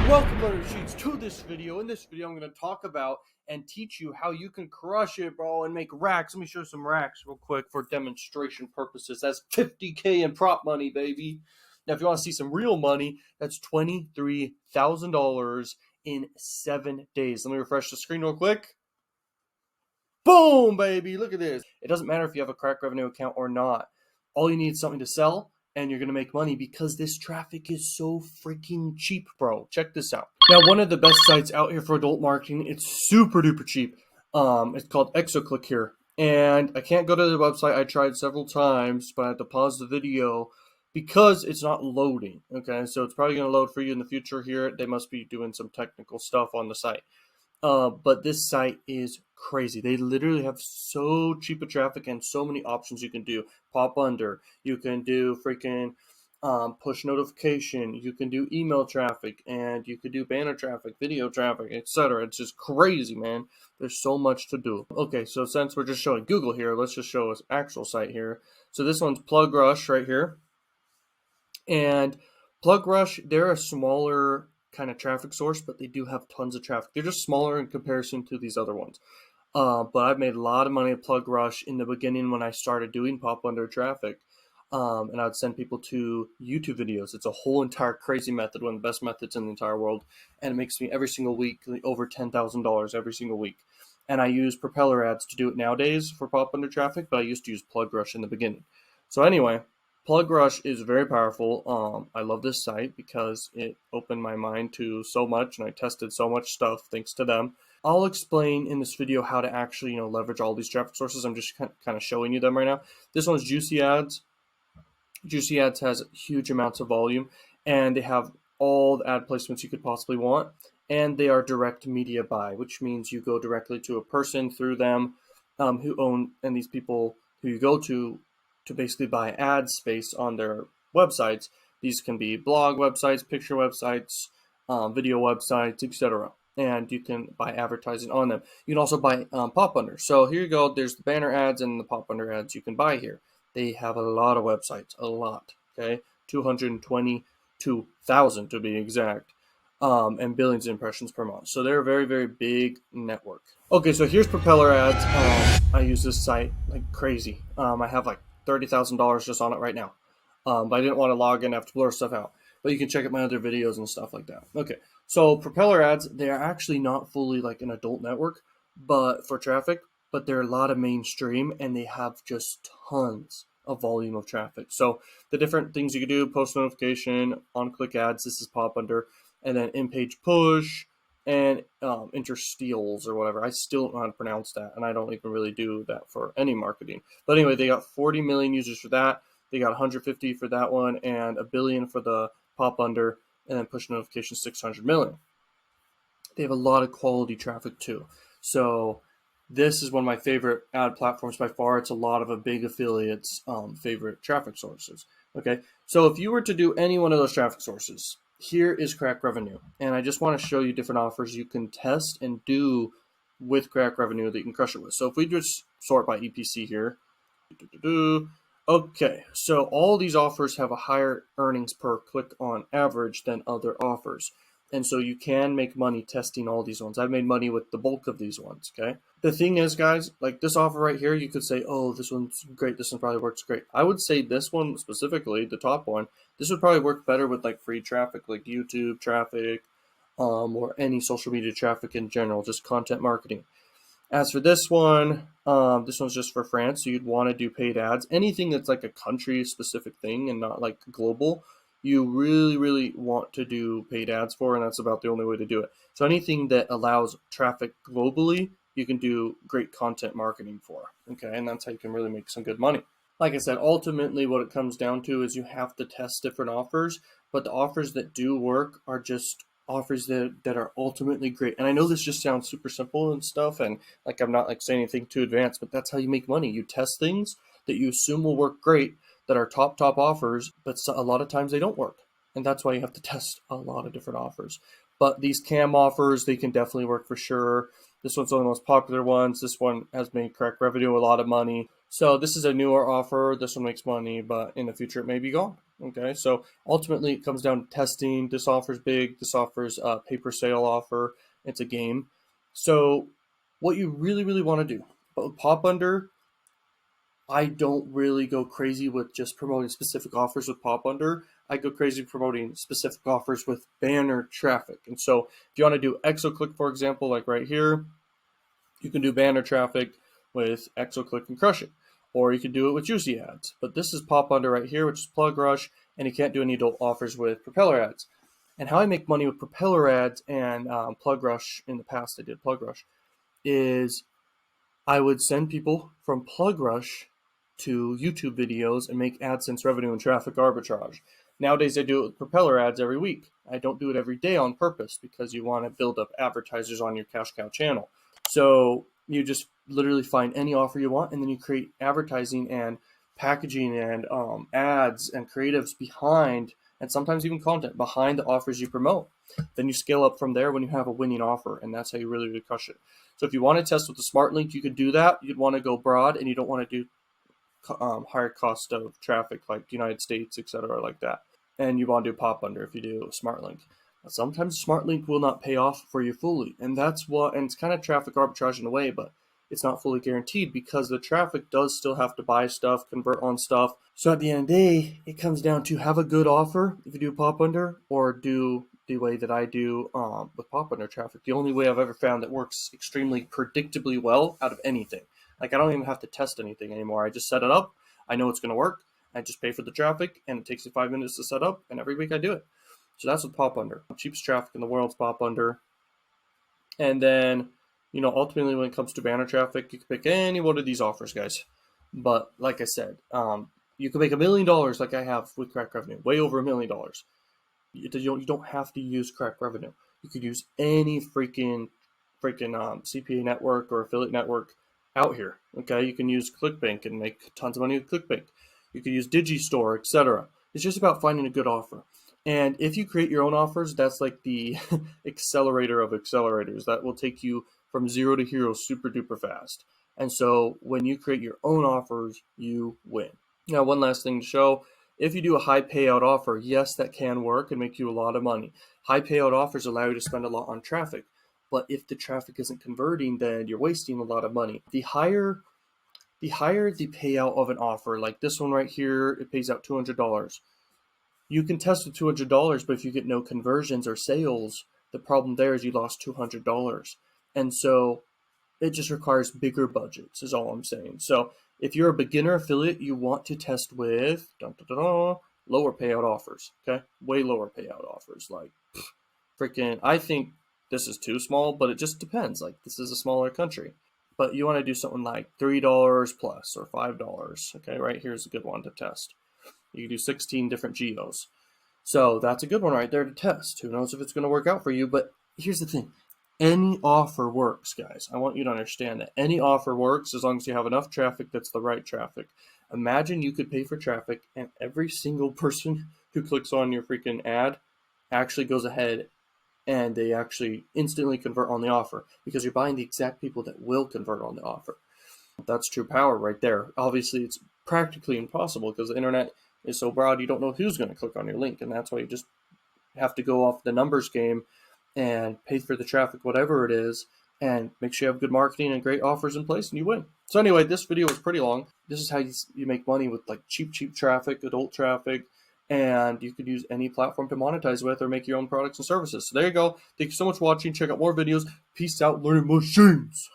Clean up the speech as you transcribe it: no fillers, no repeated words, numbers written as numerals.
Welcome, Learner Sheets, to this video. In this video, I'm going to talk about and teach you how you can crush it, bro, and make racks. Let me show you some racks real quick for demonstration purposes. That's $50K in prop money, baby. Now, if you want to see some real money, that's $23,000 in 7 days. Let me refresh the screen real quick. Boom, baby. Look at this. It doesn't matter if you have a Crak revenue account or not. All you need is something to sell, and you're going to make money because this traffic is so freaking cheap, bro. Check this out. Now, one of the best sites out here for adult marketing, it's super duper cheap. It's called Exoclick here. And I can't go to the website. I tried several times, but I had to pause the video because it's not loading. Okay, so it's probably going to load for you in the future here. They must be doing some technical stuff on the site. But this site is crazy. They literally have so cheap a traffic and so many options you can do. Pop under, you can do freaking push notification, you can do email traffic, and you could do banner traffic, video traffic, etc. It's just crazy, man. There's so much to do. Okay, so since we're just showing Google here, let's just show us actual site here. So this one's Plug Rush right here. And Plug Rush, they're a smaller kind of traffic source, but they do have tons of traffic. They're just smaller in comparison to these other ones. But I've made a lot of money at Plug Rush in the beginning when I started doing pop under traffic. And I would send people to YouTube videos. It's a whole entire crazy method, one of the best methods in the entire world. And it makes me every single week over $10,000 every single week. And I use Propeller ads to do it nowadays for pop under traffic, but I used to use Plug Rush in the beginning. So anyway, Plug Rush is very powerful. I love this site because it opened my mind to so much, and I tested so much stuff thanks to them. I'll explain in this video how to actually, leverage all these traffic sources. I'm just kind of showing you them right now. This one's Juicy Ads. Juicy Ads has huge amounts of volume, and they have all the ad placements you could possibly want, and they are direct media buy, which means you go directly to a person through them who own, and these people who you go to basically buy ad space on their websites. These can be blog websites, picture websites, video websites, etc. And you can buy advertising on them. You can also buy pop under. So here you go. There's the banner ads and the pop under ads you can buy here. They have a lot of websites, a lot. Okay, 222,000 to be exact, and billions of impressions per month. So they're a very, very big network. Okay, so here's Propeller ads. I use this site like crazy. I have like $30,000 just on it right now. But I didn't want to log in, I have to blur stuff out. But you can check out my other videos and stuff like that. Okay, so Propeller ads, they are actually not fully like an adult network, but for traffic, but they're a lot of mainstream, and they have just tons of volume of traffic. So the different things you can do: post notification, on-click ads, this is pop under, and then in-page push, and interstitials or whatever. I still don't know how to pronounce that, and I don't even really do that for any marketing. But anyway, they got 40 million users for that. They got 150 for that one, and a billion for the pop under, and then push notification 600 million. They have a lot of quality traffic too. So this is one of my favorite ad platforms by far. It's a lot of a big affiliates' favorite traffic sources. Okay, so if you were to do any one of those traffic sources, here is Crak revenue, and I just want to show you different offers you can test and do with Crak revenue that you can crush it with. So if we just sort by EPC here, okay, so all these offers have a higher earnings per click on average than other offers. And so you can make money testing all these ones. I've made money with the bulk of these ones, okay? The thing is, guys, like this offer right here, you could say, oh, this one's great. This one probably works great. I would say this one specifically, the top one, this would probably work better with like free traffic, like YouTube traffic, or any social media traffic in general, just content marketing. As for this one's just for France, so you'd want to do paid ads. Anything that's like a country-specific thing and not like global, you really, really want to do paid ads for, and that's about the only way to do it. So anything that allows traffic globally, you can do great content marketing for, okay? And that's how you can really make some good money. Like I said, ultimately what it comes down to is you have to test different offers, but the offers that do work are just offers that are ultimately great. And I know this just sounds super simple and stuff, and like I'm not like saying anything too advanced, but that's how you make money. You test things that you assume will work great, that are top offers, but a lot of times they don't work. And that's why you have to test a lot of different offers. But these cam offers, they can definitely work for sure. This one's one of the most popular ones. This one has made Crak revenue a lot of money. So this is a newer offer. This one makes money, but in the future it may be gone. Okay, so ultimately it comes down to testing. This offer's big. This offers a pay-per-sale offer. It's a game. So what you really, really want to do, but with Pop Under, I don't really go crazy with just promoting specific offers with Pop Under. I go crazy promoting specific offers with banner traffic. And so if you want to do Exoclick, for example, like right here, you can do banner traffic with Exoclick and crush it. Or you can do it with juicy ads. But this is Pop Under right here, which is Plug Rush, and you can't do any adult offers with Propeller ads. And how I make money with Propeller ads and Plug Rush, in the past I did Plug Rush, is I would send people from Plug Rush to YouTube videos and make AdSense revenue and traffic arbitrage. Nowadays, I do it with Propeller ads every week. I don't do it every day on purpose because you want to build up advertisers on your cash cow channel. So you just literally find any offer you want, and then you create advertising and packaging and ads and creatives behind, and sometimes even content behind the offers you promote. Then you scale up from there when you have a winning offer, and that's how you really, really crush it. So if you want to test with the smart link, you could do that. You'd want to go broad, and you don't want to do higher cost of traffic like United States, etc., like that. And you want to do Pop Under if you do a smart link. But sometimes smart link will not pay off for you fully, and it's kind of traffic arbitrage in a way, but it's not fully guaranteed because the traffic does still have to buy stuff, convert on stuff. So at the end of the day, it comes down to have a good offer if you do Pop Under, or do the way that I do with Pop Under traffic. The only way I've ever found that works extremely predictably well out of anything. Like I don't even have to test anything anymore. I just set it up. I know it's going to work. I just pay for the traffic, and it takes me 5 minutes to set up, and every week I do it. So that's with Pop Under. Cheapest traffic in the world is Pop Under. And then, ultimately when it comes to banner traffic, you can pick any one of these offers, guys. But like I said, you can make $1 million like I have with Crack Revenue, way over $1 million. You don't have to use Crack Revenue. You could use any freaking CPA network or affiliate network out here. Okay, you can use ClickBank and make tons of money with ClickBank. You could use Digistore, etc. It's just about finding a good offer. And if you create your own offers, that's like the accelerator of accelerators. That will take you from zero to hero super duper fast. And so when you create your own offers, you win. Now, one last thing to show. If you do a high payout offer, yes, that can work and make you a lot of money. High payout offers allow you to spend a lot on traffic. But if the traffic isn't converting, then you're wasting a lot of money. The higher the payout of an offer, like this one right here, it pays out $200. You can test with $200, but if you get no conversions or sales, the problem there is you lost $200. And so it just requires bigger budgets is all I'm saying. So if you're a beginner affiliate, you want to test with lower payout offers, okay? Way lower payout offers. Like freaking, I think this is too small, but it just depends. Like this is a smaller country. But you want to do something like $3 plus or $5, okay? Right here's a good one to test. You can do 16 different geos. So that's a good one right there to test. Who knows if it's going to work out for you, but here's the thing. Any offer works, guys. I want you to understand that any offer works as long as you have enough traffic that's the right traffic. Imagine you could pay for traffic and every single person who clicks on your freaking ad actually goes ahead and they actually instantly convert on the offer because you're buying the exact people that will convert on the offer. That's true power right there. Obviously, it's practically impossible because the internet is so broad you don't know who's going to click on your link, and that's why you just have to go off the numbers game and pay for the traffic, whatever it is, and make sure you have good marketing and great offers in place, and you win. So anyway, this video was pretty long. This is how you make money with like cheap traffic, adult traffic, and you could use any platform to monetize with or make your own products and services. So there you go. Thank you so much for watching. Check out more videos. Peace out, learning machines.